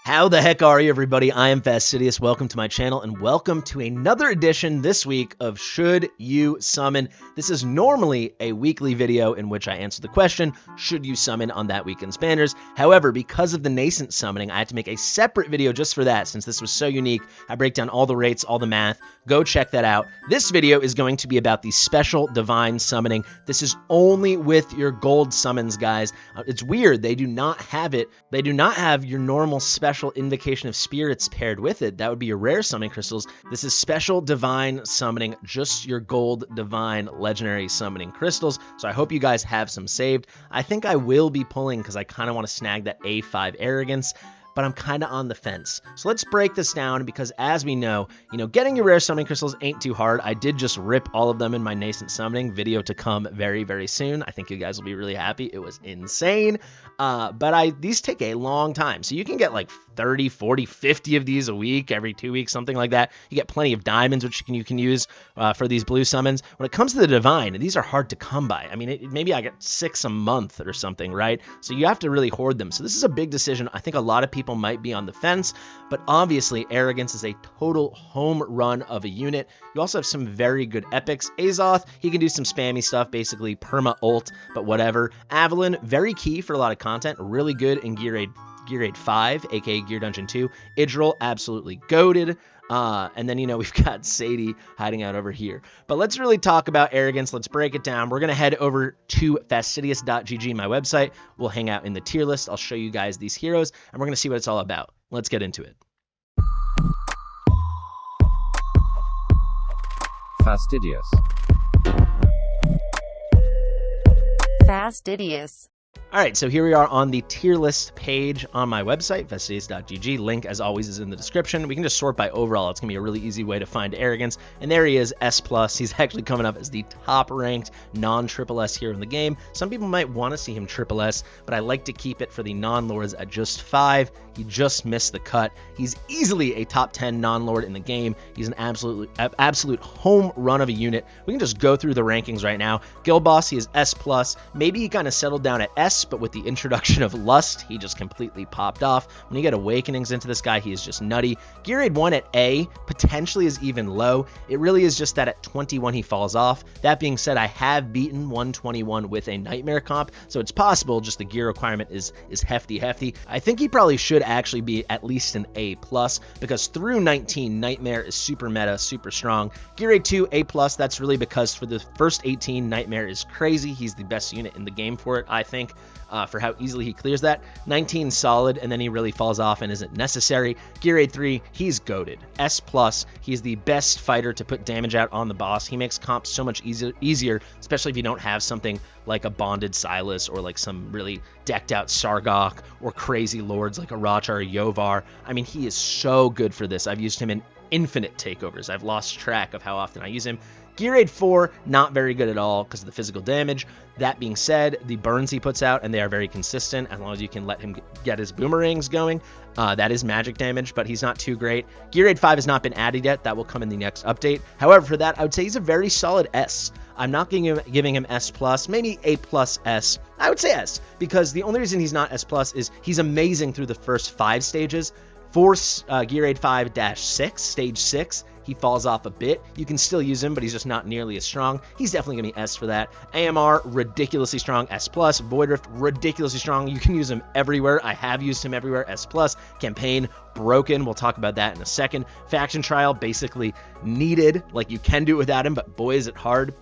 How the heck are you, everybody? I am Fastidious. Welcome to my channel, and welcome to another edition this week of Should You Summon? This is normally a weekly video in which I answer the question, should you summon on that weekend's banners? However, because of the nascent summoning, I had to make a separate video just for that, since this was so unique. I break down all the rates, all the math. Go check that out. This video is going to be about the special divine summoning. This is only with your gold summons, guys. It's weird. They do not have it. They do not have your normal special invocation of spirits paired with it. That would be your rare summoning crystals. This is special divine summoning, just your gold divine legendary summoning crystals. So I hope you guys have some saved. I think I will be pulling because I kind of want to snag that A5 Arrogance, but I'm kind of on the fence. So let's break this down, because as we know, getting your rare summoning crystals ain't too hard. I did just rip all of them in my nascent summoning video to come very, very soon. I think you guys will be really happy. It was insane. But these take a long time. So you can get like 30, 40, 50 of these a week, every 2 weeks, something like that. You get plenty of diamonds, which you can use for these blue summons. When it comes to the divine, these are hard to come by. I mean, maybe I get 6 a month or something, right? So you have to really hoard them. So this is a big decision. I think a lot of people might be on the fence, but obviously Arrogance is a total home run of a unit. You also have some very good epics. Azoth, he can do some spammy stuff, basically perma ult, but whatever. Avalon, very key for a lot of content, really good in Gear Aid 5, aka Gear Dungeon 2. Idril, absolutely goated. And then, we've got Sadie hiding out over here. But let's really talk about Arrogance. Let's break it down. We're going to head over to fastidious.gg, my website. We'll hang out in the tier list. I'll show you guys these heroes, and we're going to see what it's all about. Let's get into it. Fastidious. Fastidious. All right, so here we are on the tier list page on my website, fastidious.gg. Link, as always, is in the description. We can just sort by overall. It's going to be a really easy way to find Arrogance. And there he is, S+. He's actually coming up as the top-ranked non-triple S hero in the game. Some people might want to see him triple S, but I like to keep it for the non-lords at just 5. He just missed the cut. He's easily a top 10 non-lord in the game. He's an absolute home run of a unit. We can just go through the rankings right now. Guild Boss, he is S+. Maybe he kind of settled down at S, but with the introduction of Lust, he just completely popped off. When you get Awakenings into this guy, he is just nutty. Gear Aid 1 at A potentially is even low. It really is just that at 21 he falls off. That being said, I have beaten 121 with a Nightmare comp, so it's possible, just the gear requirement is hefty. I think he probably should actually be at least an A+, because through 19, Nightmare is super meta, super strong. Gear Aid 2, A+, that's really because for the first 18, Nightmare is crazy. He's the best unit in the game for it, I think. For how easily he clears that. 19 solid, and then he really falls off and isn't necessary. Gear Aid 3, he's goated. S+, he's the best fighter to put damage out on the boss. He makes comps so much easier, especially if you don't have something like a bonded Silas or like some really decked out Sargok or crazy lords like a Racha or Yovar. I mean, he is so good for this. I've used him in infinite takeovers. I've lost track of how often I use him. Gear Aid 4, not very good at all because of the physical damage. That being said, the burns he puts out, and they are very consistent as long as you can let him get his boomerangs going. That is magic damage, but he's not too great. Gear Aid 5 has not been added yet. That will come in the next update. However, for that, I would say he's a very solid S. I'm not giving him S+, maybe A+ S. I would say S, because the only reason he's not S+ is he's amazing through the first 5 stages. For Gear Aid 5-6, stage 6, he falls off a bit. You can still use him, but he's just not nearly as strong. He's definitely going to be S for that. AMR, ridiculously strong, S+. Voidrift, ridiculously strong. You can use him everywhere. I have used him everywhere, S+. Campaign, broken. We'll talk about that in a second. Faction Trial, basically needed. Like, you can do it without him, but boy, is it hard.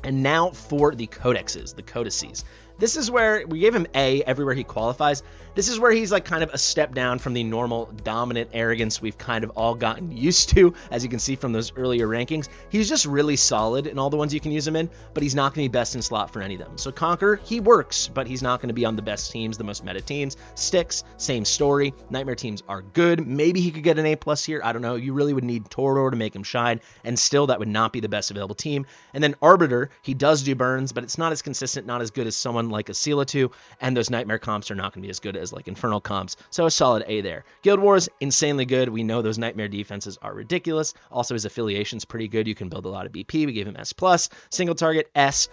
And now for the codices, the codices. This is where we gave him A everywhere he qualifies. This is where he's like kind of a step down from the normal dominant Arrogance we've kind of all gotten used to, as you can see from those earlier rankings. He's just really solid in all the ones you can use him in, but he's not going to be best in slot for any of them. So Conquer, he works, but he's not going to be on the best teams, the most meta teams. Styx, same story. Nightmare teams are good. Maybe he could get an A+ here. I don't know. You really would need Torador to make him shine, and still that would not be the best available team. And then Arbiter, he does do burns, but it's not as consistent, not as good as someone like a Sela 2, and those Nightmare comps are not going to be as good as like Infernal comps, so a solid A there. Guild Wars, insanely good. We know those Nightmare defenses are ridiculous. Also, his affiliation's pretty good. You can build a lot of BP. We gave him S+. Single target, S.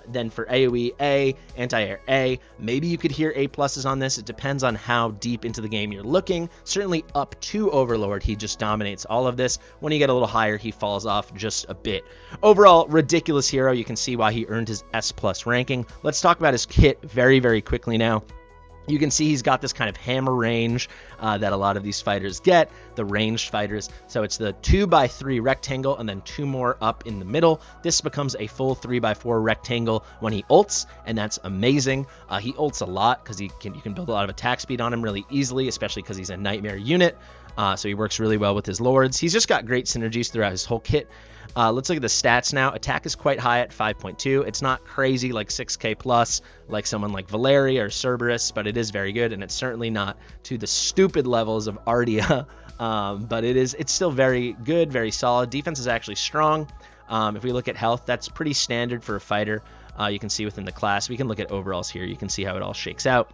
Then for AoE, A, anti-air, A. Maybe you could hear A pluses on this. It depends on how deep into the game you're looking. Certainly up to Overlord, he just dominates all of this. When you get a little higher, he falls off just a bit. Overall, ridiculous hero. You can see why he earned his S+ ranking. Let's talk about his kit very, very quickly now. You can see he's got this kind of hammer range that a lot of these fighters get, the ranged fighters. So it's the 2x3 rectangle and then 2 more up in the middle. This becomes a full 3x4 rectangle when he ults, and that's amazing. He ults a lot because you can build a lot of attack speed on him really easily, especially because he's a nightmare unit. So he works really well with his lords. He's just got great synergies throughout his whole kit. Let's look at the stats now. Attack is quite high at 5.2. It's not crazy like 6k plus like someone like Valeria or Cerberus, but it is very good, and it's certainly not to the stupid levels of Ardia, but it's still very good, very solid. Defense is actually strong. If we look at health, that's pretty standard for a fighter. You can see within the class. We can look at overalls here. You can see how it all shakes out.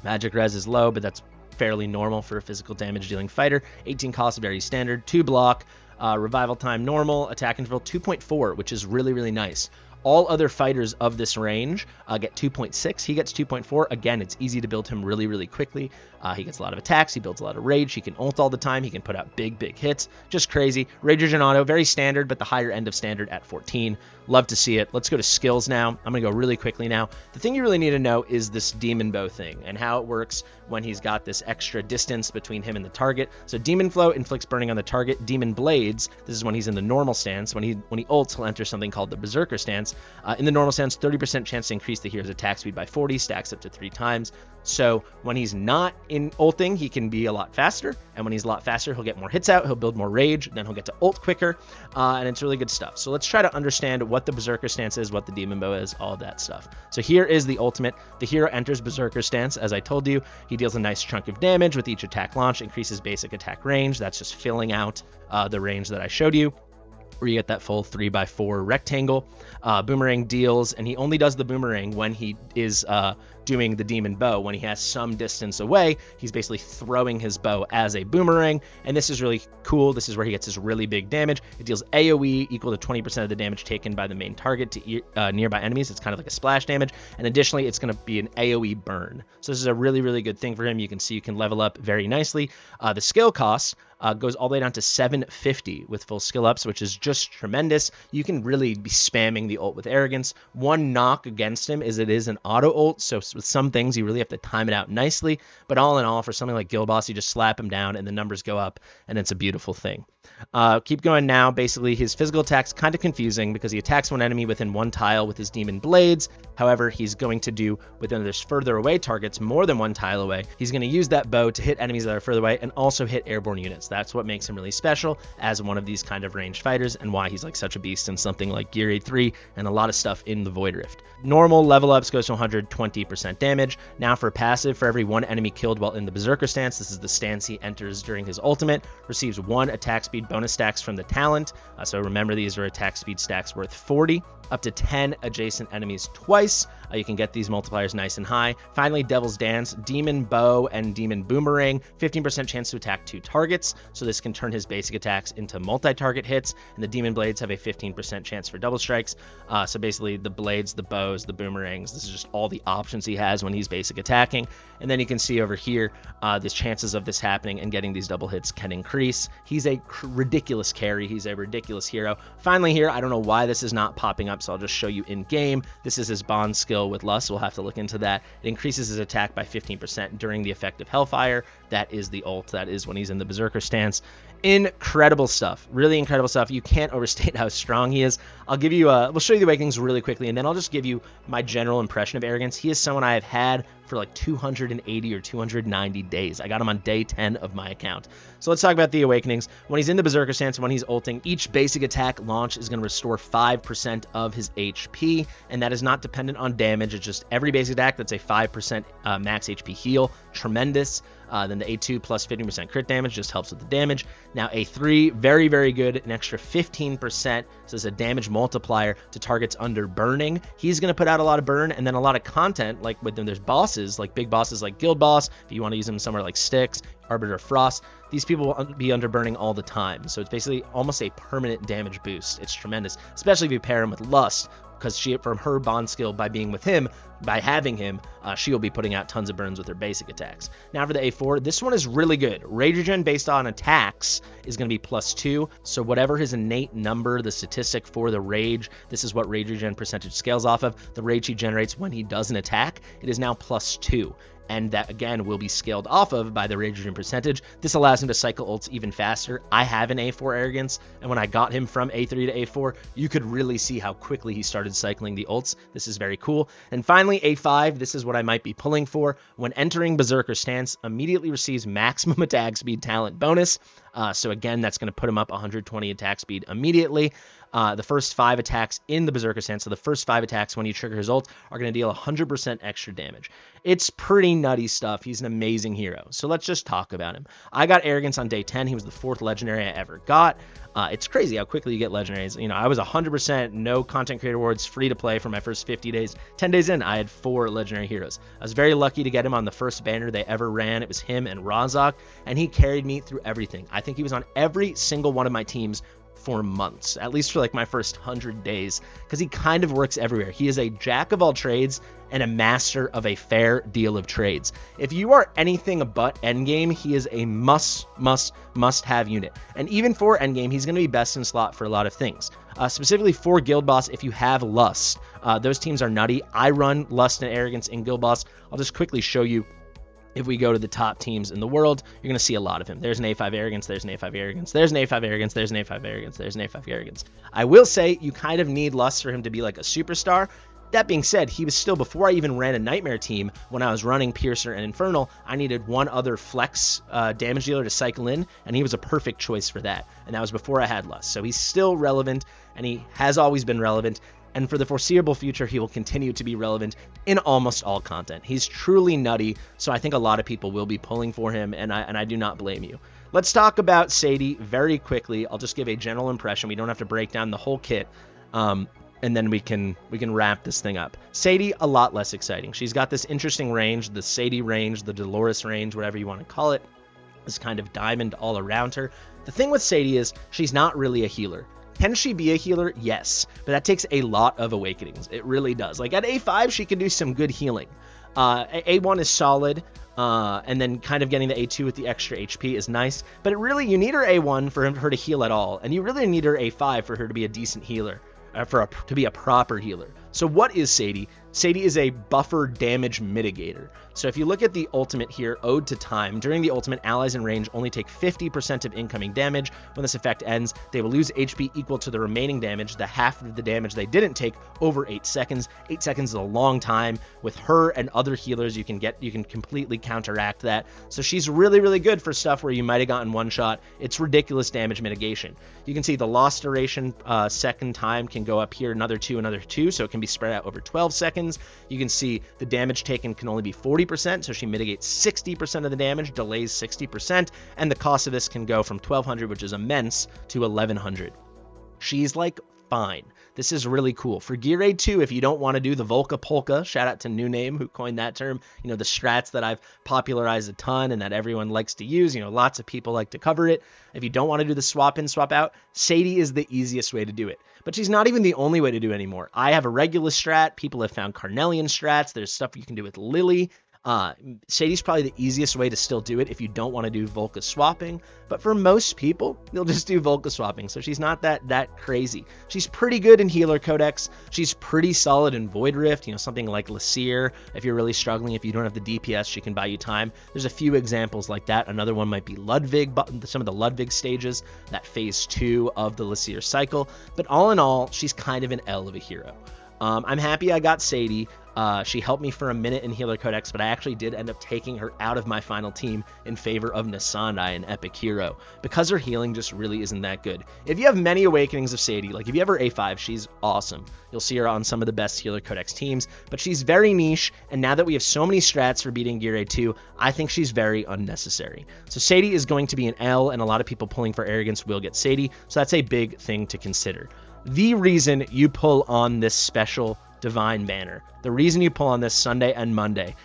Magic res is low, but that's fairly normal for a physical damage dealing fighter. 18 cost, very standard. 2 block. Revival time normal, attack interval 2.4, which is really, really nice. All other fighters of this range get 2.6. He gets 2.4. Again, it's easy to build him really, really quickly. He gets a lot of attacks. He builds a lot of rage. He can ult all the time. He can put out big, big hits. Just crazy. Rage Regen Auto, very standard, but the higher end of standard at 14. Love to see it. Let's go to skills now. I'm going to go really quickly now. The thing you really need to know is this Demon Bow thing and how it works when he's got this extra distance between him and the target. So Demon Flow inflicts burning on the target. Demon Blades, this is when he's in the normal stance. When he ults, he'll enter something called the Berserker stance. In the normal stance, 30% chance to increase the hero's attack speed by 40, stacks up to 3 times. So when he's not in ulting, he can be a lot faster, and when he's a lot faster, he'll get more hits out, he'll build more rage, then he'll get to ult quicker, and it's really good stuff. So let's try to understand what the Berserker stance is, what the Demon Bow is, all of that stuff. So here is the ultimate. The hero enters Berserker stance. As I told you, he deals a nice chunk of damage with each attack launch, increases basic attack range. That's just filling out the range that I showed you, where you get that full 3x4 rectangle. Boomerang deals, and he only does the boomerang when he is doing the Demon Bow. When he has some distance away, he's basically throwing his bow as a boomerang, and this is really cool. This is where he gets his really big damage. It deals AoE equal to 20% of the damage taken by the main target to nearby enemies. It's kind of like a splash damage, and additionally, it's going to be an AoE burn. So this is a really, really good thing for him. You can see you can level up very nicely. The skill cost goes all the way down to 750 with full skill ups, which is just tremendous. You can really be spamming the ult with Arrogance. One knock against him is it is an auto ult, so with some things you really have to time it out nicely, but all in all, for something like Guild Boss, you just slap him down and the numbers go up, and it's a beautiful thing. Keep going now. Basically, his physical attack's kind of confusing because he attacks one enemy within one tile with his Demon Blades. However, he's going to do, within there's further away targets, more than one tile away. He's going to use that bow to hit enemies that are further away and also hit airborne units. That's what makes him really special as one of these kind of ranged fighters, and why he's like such a beast in something like Gear 3 and a lot of stuff in the Void Rift. Normal level ups goes to 120% damage. Now for passive, for every one enemy killed while in the Berserker stance, this is the stance he enters during his ultimate, receives 1 attack speed bonus stacks from the talent. So remember, these are attack speed stacks worth 40. Up to 10 adjacent enemies twice. You can get these multipliers nice and high. Finally, Devil's Dance, Demon Bow and Demon Boomerang, 15% chance to attack 2 targets, so this can turn his basic attacks into multi-target hits, and the Demon Blades have a 15% chance for double strikes. So basically, the blades, the bows, the boomerangs, this is just all the options he has when he's basic attacking. And then you can see over here, the chances of this happening and getting these double hits can increase. He's a ridiculous carry. He's a ridiculous hero. Finally here, I don't know why this is not popping up, so I'll just show you in game. This is his bond skill with Lust. We'll have to look into that. It increases his attack by 15% during the effect of Hellfire. That is the ult. That is when he's in the Berserker stance. Incredible stuff. Really incredible stuff. You can't overstate how strong he is. I'll give you we'll show you the Awakenings really quickly, and then I'll just give you my general impression of Arrogance. He is someone I have had for like 280 or 290 days. I got him on day 10 of my account. So let's talk about the Awakenings. When he's in the Berserker stance, when he's ulting, each basic attack launch is going to restore 5% of his HP, and that is not dependent on damage. It's just every basic attack that's a 5% max HP heal. Tremendous. Then the A2 plus 15% crit damage just helps with the damage. Now A3, very, very good, an extra 15%, so it's a damage multiplier to targets under burning. He's going to put out a lot of burn, and then a lot of content, like when there's bosses, like big bosses like Guild Boss, if you want to use them somewhere like Styx, Arbiter of Frost, these people will be under burning all the time. So it's basically almost a permanent damage boost. It's tremendous, especially if you pair him with Lust. because she, from her bond skill by being with him, by having him, she'll be putting out tons of burns with her basic attacks. Now for the A4, this one is really good. Rage regen based on attacks is going to be +2, so whatever his innate number, the statistic for the rage, this is what rage regen percentage scales off of, the rage he generates when he does an attack, it is now +2. And that, again, will be scaled off of by the rage regen percentage. This allows him to cycle ults even faster. I have an A4 Arrogance, and when I got him from A3 to A4, you could really see how quickly he started cycling the ults. This is very cool. And finally, A5, this is what I might be pulling for. When entering Berserker Stance, immediately receives maximum attack speed talent bonus. So again, that's going to put him up 120 attack speed immediately. The first 5 attacks in the Berserker Stance, so the first 5 attacks when you trigger his ult, are going to deal 100% extra damage. It's pretty nutty stuff. He's an amazing hero. So let's just talk about him. I got Arrogance on day 10. He was the 4th legendary I ever got. It's crazy how quickly you get legendaries. You know, I was 100% no content creator awards, free to play for my first 50 days. 10 days in, I had 4 legendary heroes. I was very lucky to get him on the first banner they ever ran. It was him and Razak, and he carried me through everything. I think he was on every single one of my teams for months, at least for like my first 100 days, because he kind of works everywhere. He is a jack of all trades and a master of a fair deal of trades. If you are anything but endgame, he is a must have unit. And even for endgame, he's going to be best in slot for a lot of things. Specifically for Guild Boss, if you have Lust, those teams are nutty. I run Lust and Arrogance in Guild Boss. I'll just quickly show you. If we go to the top teams in the world, you're going to see a lot of him. There's an A5 Arrogance, there's an A5 Arrogance, there's an A5 Arrogance, there's an A5 Arrogance, there's an A5 Arrogance. I will say you kind of need Lust for him to be like a superstar. That being said, he was still, before I even ran a Nightmare team, when I was running Piercer and Infernal, I needed one other flex damage dealer to cycle in, and he was a perfect choice for that. And that was before I had Lust. So he's still relevant, and he has always been relevant. And for the foreseeable future, he will continue to be relevant in almost all content. He's truly nutty, so I think a lot of people will be pulling for him, and I do not blame you. Let's talk about Sadie very quickly. I'll just give a general impression. We don't have to break down the whole kit, and then we can wrap this thing up. Sadie, a lot less exciting. She's got this interesting range, the Sadie range, the Dolores range, whatever you want to call it. This kind of diamond all around her. The thing with Sadie is she's not really a healer. Can she be a healer? Yes, but that takes a lot of awakenings. It really does. Like at A5, she can do some good healing. A1 is solid, and then kind of getting the A2 with the extra HP is nice. But you need her A1 for her to heal at all, and you really need her A5 for her to be a decent healer, to be a proper healer. So what is Sadie? Sadie is a buffer damage mitigator. So if you look at the ultimate here, Ode to Time, during the ultimate, allies in range only take 50% of incoming damage. When this effect ends, they will lose HP equal to the remaining damage, the half of the damage they didn't take, over 8 seconds. 8 seconds is a long time. With her and other healers, you can completely counteract that. So she's really, really good for stuff where you might have gotten one shot. It's ridiculous damage mitigation. You can see the loss duration, second time, can go up here, another 2, so it can be spread out over 12 seconds. You can see the damage taken can only be 40%, so she mitigates 60% of the damage, delays 60%, and the cost of this can go from 1,200, which is immense, to 1,100. She's like fine. This is really cool. For Gear Aid 2, if you don't want to do the Volca Polka, shout out to New Name who coined that term, the strats that I've popularized a ton and that everyone likes to use, lots of people like to cover it. If you don't want to do the swap in, swap out, Sadie is the easiest way to do it. But she's not even the only way to do it anymore. I have a Regulus strat. People have found Carnelian strats. There's stuff you can do with Lily. Sadie's probably the easiest way to still do it if you don't want to do Volca swapping, but for most people, you'll just do Volca swapping, so she's not that crazy. She's pretty good in Healer Codex. She's pretty solid in Void Rift, something like Lasir. If you're really struggling, if you don't have the DPS, she can buy you time. There's a few examples like that. Another one might be Ludwig, some of the Ludwig stages, that phase 2 of the Lasir cycle, but all in all, she's kind of an L of a hero. I'm happy I got Sadie. She helped me for a minute in Healer Codex, but I actually did end up taking her out of my final team in favor of Nasandai, an epic hero, because her healing just really isn't that good. If you have many awakenings of Sadie, like if you have her A5, she's awesome. You'll see her on some of the best Healer Codex teams, but she's very niche, and now that we have so many strats for beating Gear A2, I think she's very unnecessary. So Sadie is going to be an L, and a lot of people pulling for Arrogance will get Sadie, so that's a big thing to consider. The reason you pull on this special Divine banner, the reason you pull on this Sunday and Monday,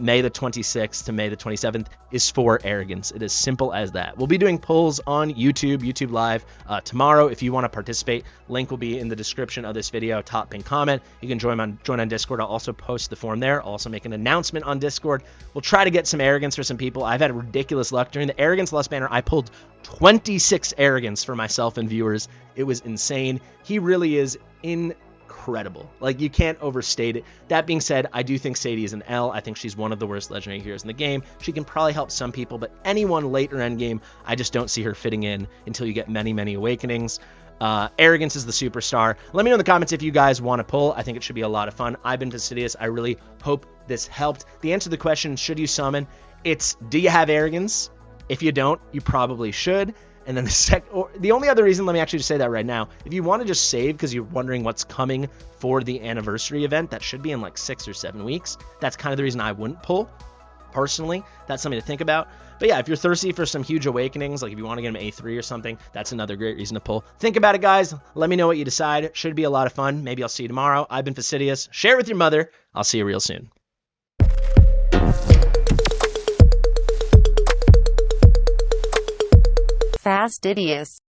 May the 26th to May the 27th is for Arrogance. It is simple as that. We'll be doing polls on YouTube Live tomorrow. If you want to participate, link will be in the description of this video, top pin comment. You can join on Discord. I'll also post the form there. I'll also make an announcement on Discord. We'll try to get some Arrogance for some people. I've had ridiculous luck. During the Arrogance Lust banner, I pulled 26 Arrogance for myself and viewers. It was insane. He really is incredible. Like, you can't overstate it. That being said, I do think Sadie is an L. I think she's one of the worst legendary heroes in the game. She can probably help some people, but anyone later end game, I just don't see her fitting in until you get many awakenings. Arrogance is the superstar. Let me know in the comments if you guys want to pull. I think it should be a lot of fun. I've been Fastidious. I really hope this helped. The answer to the question, should you summon? It's, do you have Arrogance? If you don't, you probably should. And then the only other reason, let me actually just say that right now, if you want to just save because you're wondering what's coming for the anniversary event, that should be in like 6 or 7 weeks. That's kind of the reason I wouldn't pull. Personally, that's something to think about. But yeah, if you're thirsty for some huge awakenings, like if you want to get them A3 or something, that's another great reason to pull. Think about it, guys. Let me know what you decide. Should be a lot of fun. Maybe I'll see you tomorrow. I've been Fastidious. Share it with your mother. I'll see you real soon. Fastidious.